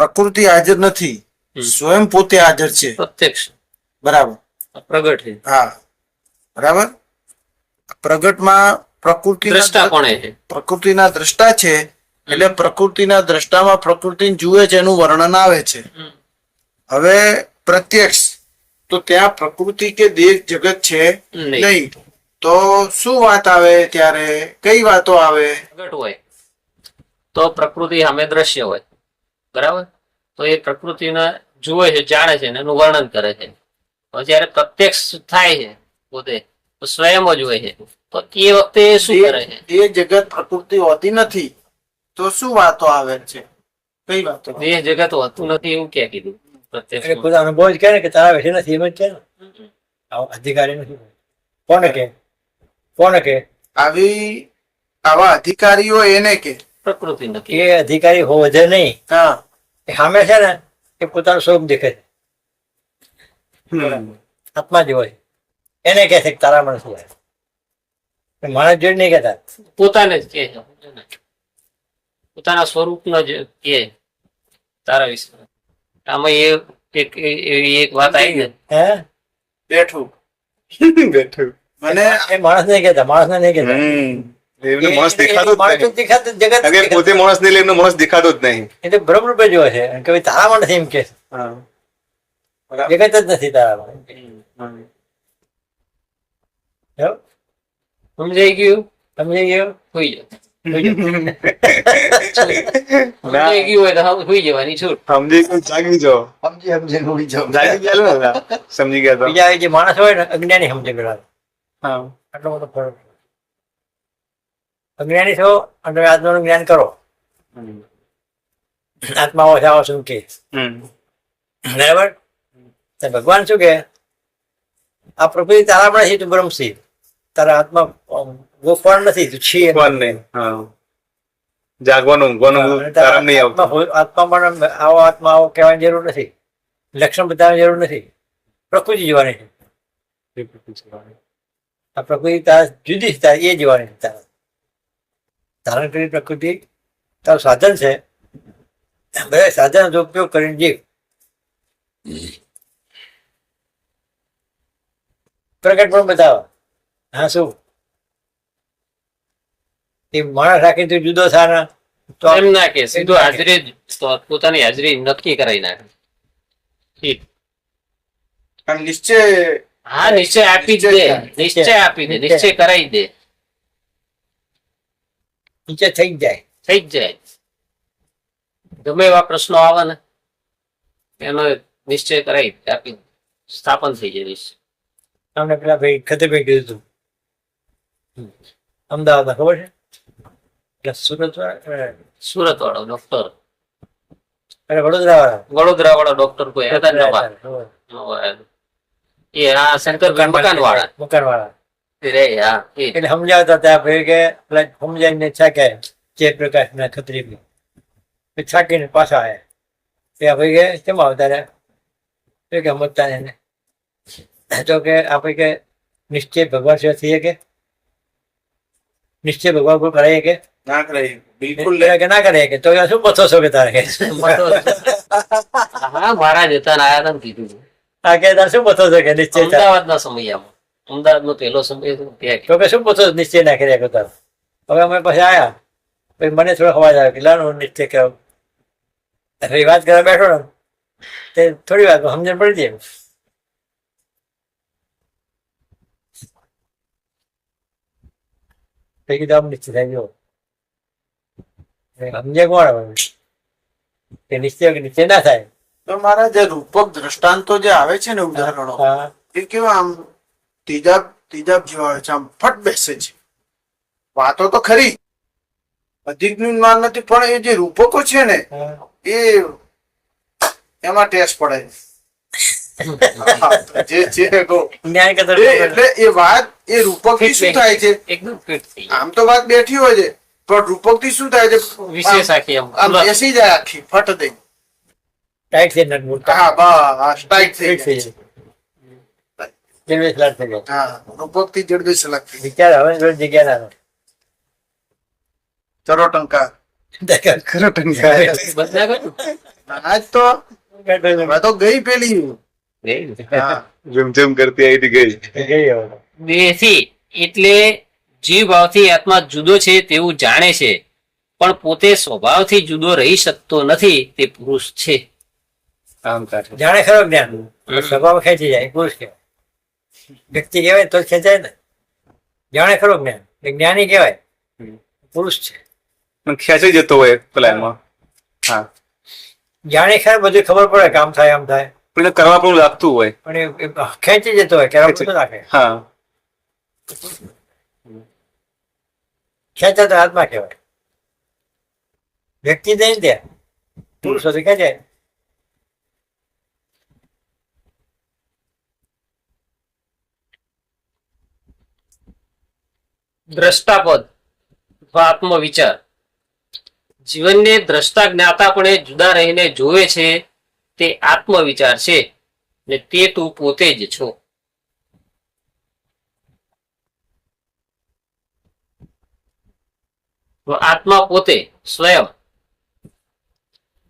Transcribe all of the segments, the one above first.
પ્રકૃતિ હાજર નથી, સ્વયં પોતે હાજર છે, પ્રત્યક્ષ બરાબર, પ્રગટ છે, હા બરાબર. પ્રગટમાં દ્રષ્ટા કોણે છે? પ્રકૃતિના દ્રષ્ટા છે, એટલે પ્રકૃતિના દ્રષ્ટામાં પ્રકૃતિ જુએ છે એનું વર્ણન આવે છે. હવે પ્રત્યક્ષ તો ત્યાં પ્રકૃતિ કે દેહ જગત છે નહીં, તો શું વાત આવે? ત્યારે કઈ વાતો આવે? પ્રગટ હોય તો પ્રકૃતિ સામે દ્રશ્ય હોય, બરાબર. તો એ પ્રકૃતિને જુએ છે, જાણે છે, એનું વર્ણન કરે છે. જયારે પ્રત્યક્ષ થાય છે પોતે, તો સ્વયં જ હોય છે, તો એ વખતે શું કરે છે? એ જગત પ્રકૃતિ હોતી નથી, તો શું વાતો આવે છે? કઈ વાતો? દેહ જગત હોતું નથી એવું ક્યાં કીધું? પ્રત્યક્ષ પોતાનો બોજ કહે ને કે તારા વિશે નથી, એમ જ છે ને. અધિકારી નથી. કોને કે આવા અધિકારીઓ એને કે પ્રકૃતિ નથી. એ અધિકારી હોવો છે નહીં. હા, એ સામે છે ને એ પોતાનું સ્વરૂપ દેખે છે, આત્મા જ હોય. એને કહે છે કે તારા માણસ હોય. માણસ જોઈ નહીં કહેતા, પોતાને જ કહે છે, પોતાના સ્વરૂપનો જ કહે તારા વિશે. આમાં એક વાત આવી ને, હે બેઠું મને એ માણસ નહીં કહેતા, માણસને નહીં કહેતા. એમને માણસ દેખાતો જ માણસ નહીં. દેખાતું જ જગત કારણ કે પોતે માણસ નહીં લે, એમનો માણસ દેખાતો જ નહીં. એ તો બરોબર રૂપે જોવે છે કે ભાઈ તારા માણસ એમ કે જગત જ નથી તારા માણસ. સમજાઈ ગયું? સમજાઈ ગયું? હોઈ જાય. સમજાઈ ગયું હોય તો હોઈ જવાની છૂટ. સમજી ગયું, જાગી જાઓ. સમજીને ઉડી જાઉં. જાગી ગયા ને, સમજી ગયા તો. બીજા જે માણસ હોય ને અજ્ઞાની સમજે પેલા, હા. આટલો બધો ફરક. અજ્ઞાની છો અને તમે આત્માનું જ્ઞાન કરો, આત્મા હોય આવો શું કે બરાબર. તો ભગવાન શું કે આ પ્રકૃતિ તારા પણ છે, તું બ્રહ્મસી, તારા આત્મા ગોખવાનું નથી, તું છીએ. કોણ નહીં. હા. જાગવાનું ઊંઘવાનું આરામ નહીં આવતો. આત્મા પણ આવો આત્મા આવો કહેવાની જરૂર નથી, લક્ષણ બતાવવાની જરૂર નથી, પ્રકૃતિ જોવાની છે. આ પ્રકૃતિ તારા જુદી છે, તારે એ જોવાની છે. તારા ધારણ કરી પ્રકૃતિ તારું સાધન છે, બધા સાધનનો ઉપયોગ કરીને જીવ. પ્રગટ પણ બતાવો. હા શું એ માણસ રાખીને તું જુદો થાય તો એમ ના કે સીધું હાજરી તો પોતાની હાજરી નક્કી કરાવી નાખે. નિશ્ચય, હા, નિશ્ચય આપી જ દે, નિશ્ચય આપી દે, નિશ્ચય કરાવી દે, નીચે થઈ જ જાય. થઈ જ જાય. ગમે એવા પ્રશ્નો આવે ને એનો નિશ્ચય કરાવી આપી સ્થાપન થઈ જાય. નિશ્ચય અમને પેલા ભાઈ ખતરભાઈ કીધું હતું અમદાવાદમાં, ખબર છે? સુરત વાળો ડોક્ટર, વડોદરા વાળા, વડોદરા વાળો ડોક્ટર કોઈ હતા નવા, એ આ શંકર મકાન વાળા મકાન વાળા રે. હા, એટલે સમજાવતા ત્યાં ભાઈ કે પેલા સમજાવીને છાક્યા જયપ્રકાશ ના ખત્રી છાકીને પાછા આવ્યા. ત્યાં ભાઈ કે કેમ આવતા રહ્યા કે સમજતા ને, તો કે આપણે કે નિશ્ચય ભગવાન સિવાય થઈએ કે નિશ્ચય ભગવાન કોઈ કરાવીએ કે ના કરાય, બિલકુલ કે ના કરીએ કે તો શું પથો છો કે તારે કે હા, મહારાજ હતા ને આયા હતા ને કીધું. આ કે તારે શું પથો છો કે નિશ્ચય અમદાવાદ ના સમયમાં, અમદાવાદ નો પહેલો સમય તો કે શું પથો નિશ્ચય નાખી રહ્યા તારો. હવે અમે પછી આવ્યા, પછી મને થોડો અવાજ આવ્યો કે લાનો નિશ્ચય કરાવ. વાત કરવા બેઠો ને તે થોડી વાર સમજણ પડી જાય. કીધું આમ નિશ્ચય થાય ગયો સમજે કોણ કે નિશ્ચય નિશ્ચય ના થાય. તો મારા જે રૂપક દ્રષ્ટાંતો જે આવે છે ને ઉદાહરણો, એ કેવા આમ ત્રીજા જેવા આવે છે, આમ ફટ બેસે છે. વાતો તો ખરી, અધિકનું જ્ઞાન નથી, પણ એ જે રૂપકો છે ને એ એમાં ટેસ્ટ પડે જે છે. એટલે એ વાત એ રૂપક થી શું થાય છે? એકદમ ફિટ થઈ આમ તો વાત બેઠી હોય છે, પણ રૂપક થી શું થાય છે? વિશેષ આખી આમ બેસી જાય, આખી ફટ દઈ. ટાઈટ થઈ જાય. હા, બસ ટાઈટ થઈ જાય. હા, રૂપક થી જડબી સલાક થઈ. વિચાર હવે જગ્યા ના ચરો ટંકા બધા આજ તો હવે તો ગઈ પેલી હા ઝુમઝુમ કરતી આવી ગઈ. દેહથી એટલે જીવ ભાવથી આત્મા જુદો છે તેવું જાણે છે, પણ પોતે સ્વભાવથી જુદો રહી શકતો નથી, તે પુરુષ છે. અહંકાર. જાણે ખરો જ્ઞાન સ્વભાવ ખેંચી જાય પુરુષ કહેવાય. વ્યક્તિ કહેવાય તો જ ખેંચાય ને. જાણે ખરો જ્ઞાન એ જ્ઞાની કહેવાય, પુરુષ છે. પણ ખેંચાઈ જતો હોય પેલા એમાં. હા, જાણે ખરા બધું ખબર પડે કે આમ થાય આમ થાય, પણ એને કરવા પણ લાગતું હોય. પણ એ ખેંચી જતો હોય કે બધું નાખે. હા, ખેંચાતો આત્મા કહેવાય. વ્યક્તિ નહીં ત્યાં પુરુષ હતું ખેંચાય. દ્રષ્ટાપદ અથવા આત્મવિચાર. જીવનને દ્રષ્ટા જ્ઞાતાપણે જુદા રહીને જોવે છે તે આત્મવિચાર છે, ને તે તું પોતે જ છો. તો આત્મા પોતે સ્વયં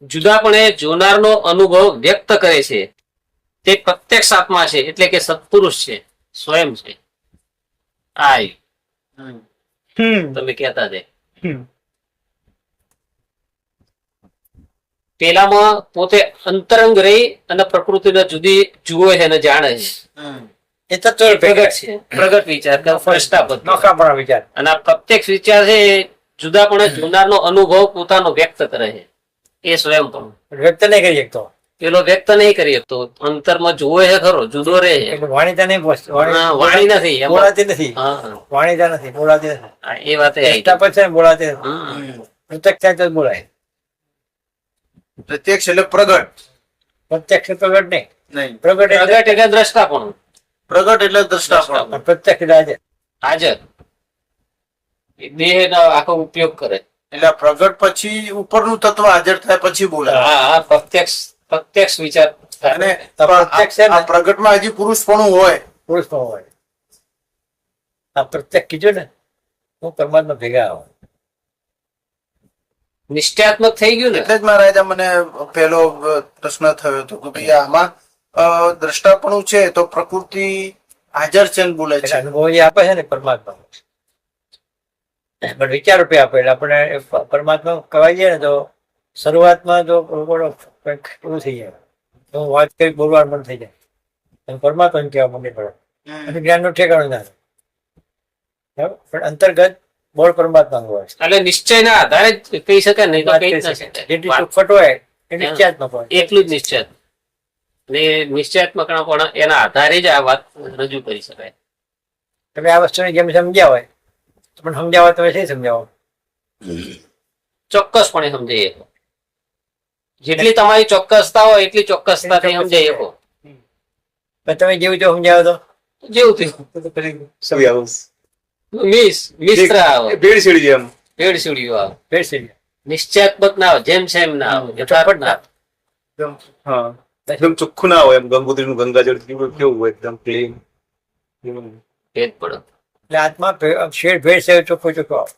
જુદાપણે જોનારનો અનુભવ વ્યક્ત કરે છે, તે પ્રત્યક્ષ આત્મા છે, એટલે કે સત્પુરુષ છે, સ્વયં છે. આ તમે કહેતા હતા પેલામાં પોતે અંતરંગ રહી અને પ્રકૃતિને જુદી જુએ છે અને જાણે છે. એ તત્વ પ્રગટ છે, પ્રગટ વિચાર દ્રષ્ટાપદ. નોખાપણા વિચાર. અને આ પ્રત્યક્ષ વિચાર છે એ જુદાપણે જોનારનો અનુભવ પોતાનો વ્યક્ત કરે છે, એ સ્વયંપણું. વ્યક્ત નહીં કરી શકતો. પેલો વ્યક્ત નહીં કરી શકતો, અંતરમાં જોવે છે ખરો, જુદો રહે છે. એટલે વાણીતા નહીં પહોંચતી. હા, વાણી નથી એમાં. બોલાતી નથી. હા, હા. વાણીતા નથી, બોલાતી નથી. હા, એ વાત એ આવી. દ્રષ્ટાપદ છે ને બોલાતી નથી. હમ. પ્રત્યક્ષ થાય તો જ બોલાય. પ્રત્યક્ષ એટલે પ્રગટ પ્રત્યક્ષ પ્રગટ નહીં. નહીં, પ્રગટ એટલે પ્રગટ એટલે દ્રષ્ટાપણું, પ્રગટ એટલે દ્રષ્ટાપણ. પ્રત્યક્ષ એટલે હાજર. હાજર. એ દેહનો આખો ઉપયોગ કરે. એટલે પ્રગટ પછી ઉપરનું તત્વ હાજર થાય પછી બોલાય. હા, હા, પ્રત્યક્ષ વિચાર થાય. અને પ્રત્યક્ષ છે ને? આ પ્રગટમાં હજી પુરુષપણું હોય. પુરુષમાં હોય. આ પ્રત્યક્ષ કીધું ને, હું પરમાત્મા ભેગા આવે. નિશ્ચયાત્મક થઈ ગયું ને. એટલે જ મહારાજા મને પહેલો પ્રશ્ન થયો હતો કે ભાઈ આમાં દ્રષ્ટાપણું છે તો પ્રકૃતિ હાજર છે ને બોલે એટલે છે. અનુભવ જે આપે છે ને પરમાત્મા, પણ વિચાર રૂપે આપે. એટલે આપણે પરમાત્મા કહેવાય જાય ને તો શરૂઆતમાં તો કંઈક પૂરું થઈ જાય, તો હું વાત કરી બોલવા મન થઈ જાય, અને પરમાત્માને કહેવા માંડી પડે. અને જ્ઞાનનું ઠેકાણું ના રહે. બરાબર? પણ અંતર્ગત બોલ પરમાત્માનું હોય. એટલે નિશ્ચયના આધારે જ કહી શકાય, નહીં તો કહી જ ના જેટલી શકાય. ચોખવટ હોય એ નિશ્ચયાત્મક હોય. એટલું જ નિશ્ચયાત્મક. ને નિશ્ચયાત્મકના પણ એના આધારે જ આ વાત રજૂ કરી શકાય. તમે આ વસ્તુને જેમ સમજ્યા હોય તો પણ સમજાવો તમે શી સમજાવો? ચોક્કસપણે સમજાઈ શકો. જેટલી તમારી ચોક્કસતા હોય એટલી ચોક્કસતાથી સમજાઈ શકો. પણ તમે જેવું જો સમજાવો તો જેવું થયું શું આવું? મિશ્ર આવે, ભેળ સીડી જેમ. ભેળસેળિયું આવે. ભેળસેળ. નિશ્ચયાત્મક ના આવે, જેમ સેમ ના આવે, યથાર્થ ના આવે. એકદમ, હા, એકદમ ચોખ્ખું ના હોય એમ. ગંગોત્રીનું ગંગાજળ કેવું હોય, એકદમ ક્લીન. ભેદ પડે. એટલે આત્મા શેર ભેળસેળ ચોખ્ખો ચોખ્ખો આવે.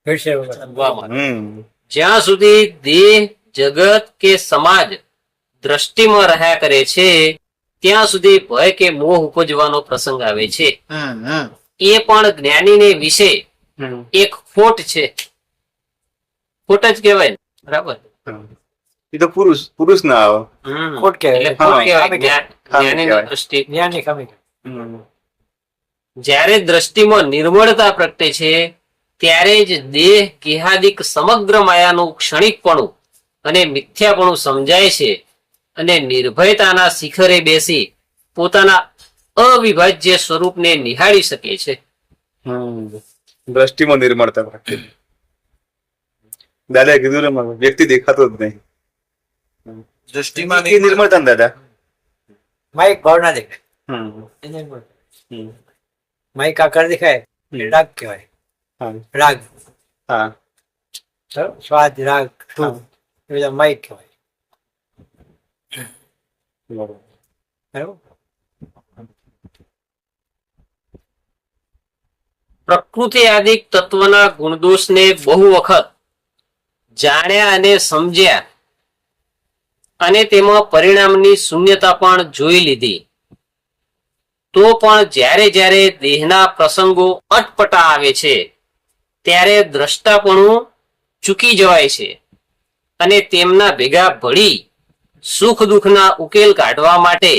ભેળસેળ વગર. સમજવામાં આવે. હમ. જ્યાં સુધી દેહ, જગત કે સમાજ દ્રષ્ટિમાં રહ્યા કરે છે ત્યાં સુધી ભય કે મોહ ઉપજવાનો પ્રસંગ આવે છે. એ પણ જ્ઞાનીને વિશે એક ખોટ છે. ખોટ જ કહેવાય ને, બરાબર? એ તો પુરુષ ના આવે. ખોટ કહેવાય. એટલે ખોટ હા, કહેવાય ખામી જ્ઞાનીની કહેવાય. દ્રષ્ટિ. જ્ઞાનની ખામી. જ્યારે દ્રષ્ટિમાં નિર્મળતા પ્રગટે છે ત્યારે જ દેહ ગેહાદિક સમગ્ર માયાનું ક્ષણિકપણું અને મિથ્યાપણું સમજાય છે, અને નિર્ભયતાના શિખરે બેસી પોતાના અવિભાજ્ય સ્વરૂપને નિહાળી શકે છે. દ્રષ્ટિમાં નિર્મળતા પ્રગટે. દાદાએ કીધું ને, મને વ્યક્તિ દેખાતો જ નહીં. દ્રષ્ટિમાં એ નિર્મળતા ને દાદા. માઇક ભાવ ના દેખાય. હમ. એને માઇક આકાર દેખાય રાગ કહેવાય. હા, રાગ. હા. બરાબર? સ્વાદ, રાગ, સુખ એ બધા માઇક કહેવાય. બરોબર. બરાબર? પ્રકૃતિ આદિક તત્વના ગુણદોષને બહુ વખત જાણ્યા અને સમજ્યા અને તેમાં પરિણામની શૂન્યતા પણ જોઈ લીધી, તો પણ જ્યારે જ્યારે દેહના પ્રસંગો અટપટા આવે છે ત્યારે દ્રષ્ટાપણું ચૂકી જવાય છે અને તેમના ભેગા ભળી સુખ દુઃખના ઉકેલ કાઢવા માટે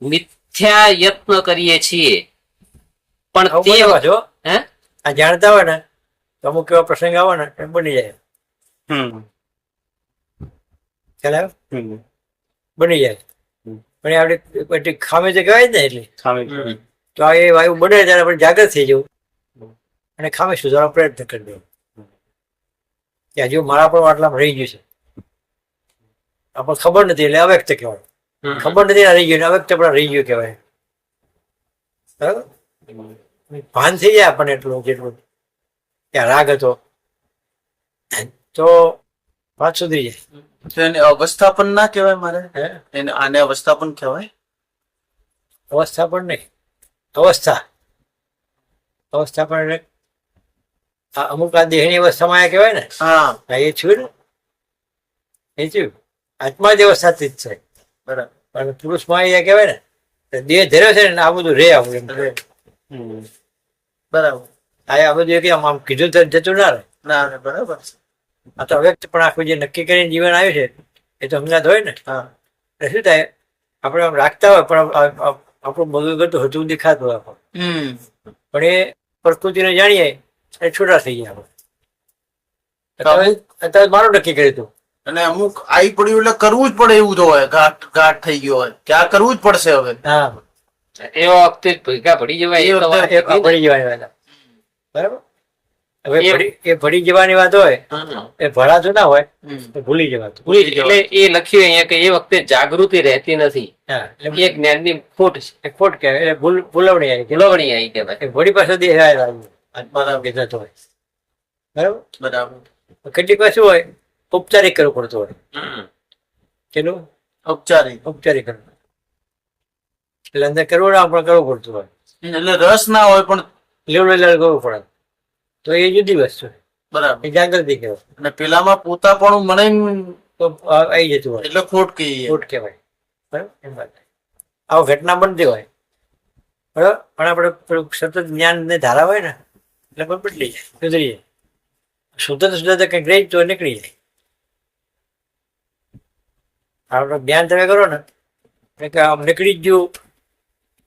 મિથ્યા યત્ન કરીએ છીએ. પણ તે જો હે આ જાણતા હોય ને તો અમુક એવા પ્રસંગ આવે ને એમ બની જાય. હમ ખ્યાલ આવ્યો? હમ બની જાય. પણ એ આપણે બધી ખામી તો કહેવાય જ ને એટલી. ખામી તો આ એ વાયુ બને ત્યારે આપણે જાગૃત થઈ જવું અને ખામી સુધારવાનો પ્રયત્ન કરી દેવો કે હજુ મારા પણ આટલામાં રહી ગયું છે. આપણને ખબર નથી એટલે અવ્યક્ત કહેવાય. ખબર નથી આ રહી ગયું અવ્યક્ત પણ રહી ગયું કહેવાય. બરાબર? ભાન થઈ જાય આપણને એટલું જેટલું કે આ રાગ હતો તો વાત સુધરી જાય. તો એને અવસ્થાપન ના કહેવાય મારે? હે એને આને અવસ્થાપન કહેવાય? અવસ્થા પણ નહીં, અવસ્થા અવસ્થા પણ એટલે આ અમુક આ દેહની અવસ્થામાં આ કહેવાય ને હા, હા એ છું ને એ થયું આત્મા જ અવસ્થાથી જ છે. બરાબર. પણ પુરુષમાં એ કહેવાય ને તો દેહ ધર્યો છે ને આ બધું રે આવું એમ બરાબર. આ બધું કે આમ કીધું તો જતું ના રહે. ના ના, બરાબર છે. આ તો અવ્યક્ત પણ આખું જે નક્કી કરીને જીવન આવ્યું છે એ તો હમણાં હોય ને હા, એટલે શું થાય આપણે આમ રાખતા હોય પણ આપણું મગજ ગતું હતું દેખાતું હોય હમ, પણ એ પ્રકૃતિને જાણીએ એ છૂટા થઈ ગયા આપણે. અત્યારે મારું નક્કી કર્યું હતું અને અમુક આઈ પડ્યું એટલે કરવું જ પડે એવું તો હોય. ઘાટ થઈ ગયો હોય કે આ કરવું જ પડશે હવે. હા એવા વખતે જ ભેગા ભળી જવાય એ તો વાત એ ભળી જવાની વાત બરાબર. હવે એ ભળી જવાની વાત હોય એ ભળાતું ના હોય તો ભૂલી જવાતું. એટલે એ લખ્યું અહીંયા કે એ વખતે જાગૃતિ રહેતી નથી. હા એટલે એ જ્ઞાનની ખોટ છે, એ ખોટ કહેવાય એટલે ભૂલવણી આવી ભૂલવણી આવી કહેવાય. એ ભળી પાસે દેહ આત્મા કહેતો હોય બરાબર. બરાબર. કેટલીક વાર શું હોય ઉપચારિક કરવું પડતું હોય. કેટલું ઔપચારિક ઉપચારિક કરવું એટલે અંદર કરવું ના પણ કરવું પડતું હોય. એટલે રસ ના હોય પણ લેવડ કરવું પડે તો એ જુદી વસ્તુ છે. બરાબર. એ જાગૃતિ કહેવાય. અને પેલામાં પોતા પણ મને તો આવી જતું હોય એટલે ખોટ કહીએ. ખોટ કહેવાય બરાબર. એમ વાત આવું ઘટના બનતી હોય બરાબર. પણ આપણે પેલું સતત જ્ઞાનને ધારા હોય ને એટલે પણ બદલી જાય સુધરી જાય. સુધરતા કંઈક રહી તો નીકળી જાય. આપણે જ્ઞાન તમે કરો ને કે આમ નીકળી જ ગયું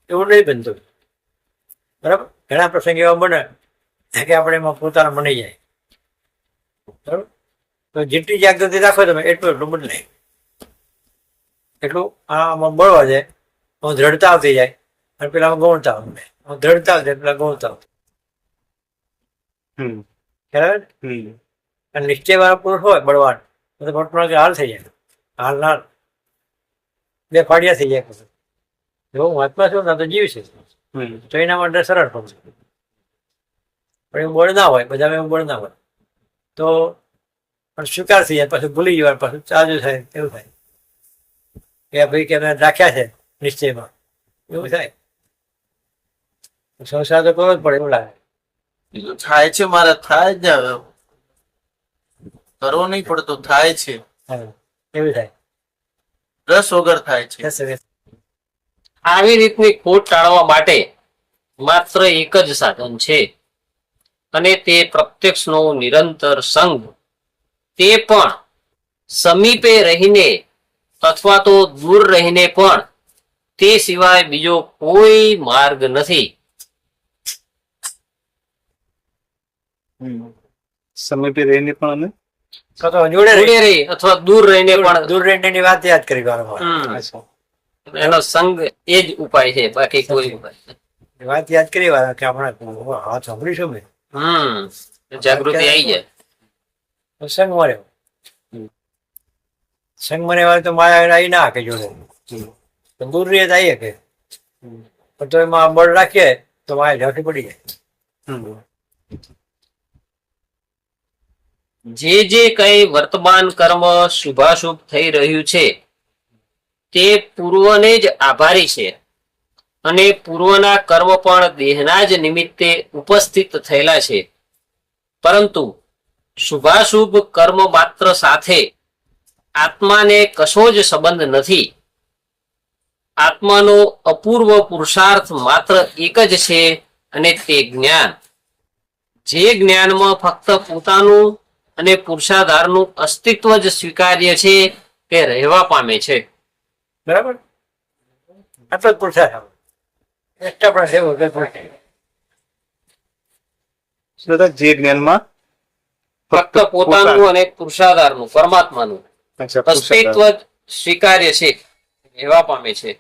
એવું નહીં બનતું બરાબર. ઘણા પ્રસંગ એવા બને કે આપણે એમાં પોતાના મની જાય બરાબર. તો જેટલી જાગૃતિ રાખો તમે એટલું એટલું બદલાય. એટલું આમાં બળવા જાય હું દ્રઢતા આવતી જાય અને પેલામાં ગૌણતા આવે. હું દ્રઢતા આવતી પેલા ગૌણતા આવતી બરાબર. અને નિશ્ચય વાળા પુરુષ હોય બળવાન તો પોતપોતાનો હાલ થઈ જાય. હાલ ના બે ફાડિયા થઈ જાય. જો હું આત્મા છું ને તો જીવ છે તો એના માટે સરળ પડશે. પણ એવું બળ ના હોય બધા એવું બળ ના હોય તો પણ સ્વીકાર થઈ જાય પાછું ભૂલી જવાનું પાછું ચાલુ થાય એવું થાય કે ભાઈ કે અમે રાખ્યા છે નિશ્ચયમાં એવું થાય. સંસાર તો કરવો જ પડે એવું લાગે. બીજું થાય છે મારે થાય જ ને હવે. કરવો નહીં પડતો થાય છે. હા એવું થાય. રસ વગર થાય છે. આવી રીતની ખોટ ટાળવા માટે માત્ર એક જ સાધન છે અને તે પ્રત્યક્ષનો નિરંતર સંગ, તે પણ સમીપે રહીને અથવા તો દૂર રહીને પણ. તે સિવાય બીજો કોઈ માર્ગ નથી. સમીપે રહીને પણ અમે જોડે જોડે રહી અથવા દૂર રહીને પણ દૂર રહીને વાત યાદ કરી વારંવાર. એનો સંગ એ જ ઉપાય છે, બાકી કોઈ ઉપાય નથી. વાત યાદ કરી વાર કે આપણે હાથ સાંભળીશું મેં જાગૃતિ આવી જાય. સંગમાં રહ્યો. સંગમાં રહેવા તો માયા આવી ના કે જોડે તો દૂર રહીએ તો આવી શકે પણ તો એમાં બળ રાખીએ તો માયા ઝાંખી પડી જાય. જે જે કઈ વર્તમાન કર્મ શુભાશુભ થઈ રહ્યું છે તે પૂર્વને જ આભારી છે અને પૂર્વના કર્મ પણ દેહના જ નિમિત્તે ઉપસ્થિત થયેલા છે. પરંતુ શુભાશુભ કર્મ માત્ર સાથે આત્માને કશો જ સંબંધ નથી. આત્માનો અપૂર્વ પુરુષાર્થ માત્ર એક જ છે, અને તે જ્ઞાન. જે જ્ઞાનમાં ફક્ત પોતાનું અને પુરુષાધારનું અસ્તિત્વ જ સ્વીકાર્ય છે તે રહેવા પામે છે. બરાબર, આટલો જ પુરુષાર્થ એક્સ્ટ્રા પણ રહેવું કે દાદા જે જ્ઞાનમાં ફક્ત પોતાનું અને પુરુષાધારનું પરમાત્માનું અચ્છા, અસ્તિત્વ જ સ્વીકાર્ય છે, રહેવા પામે છે.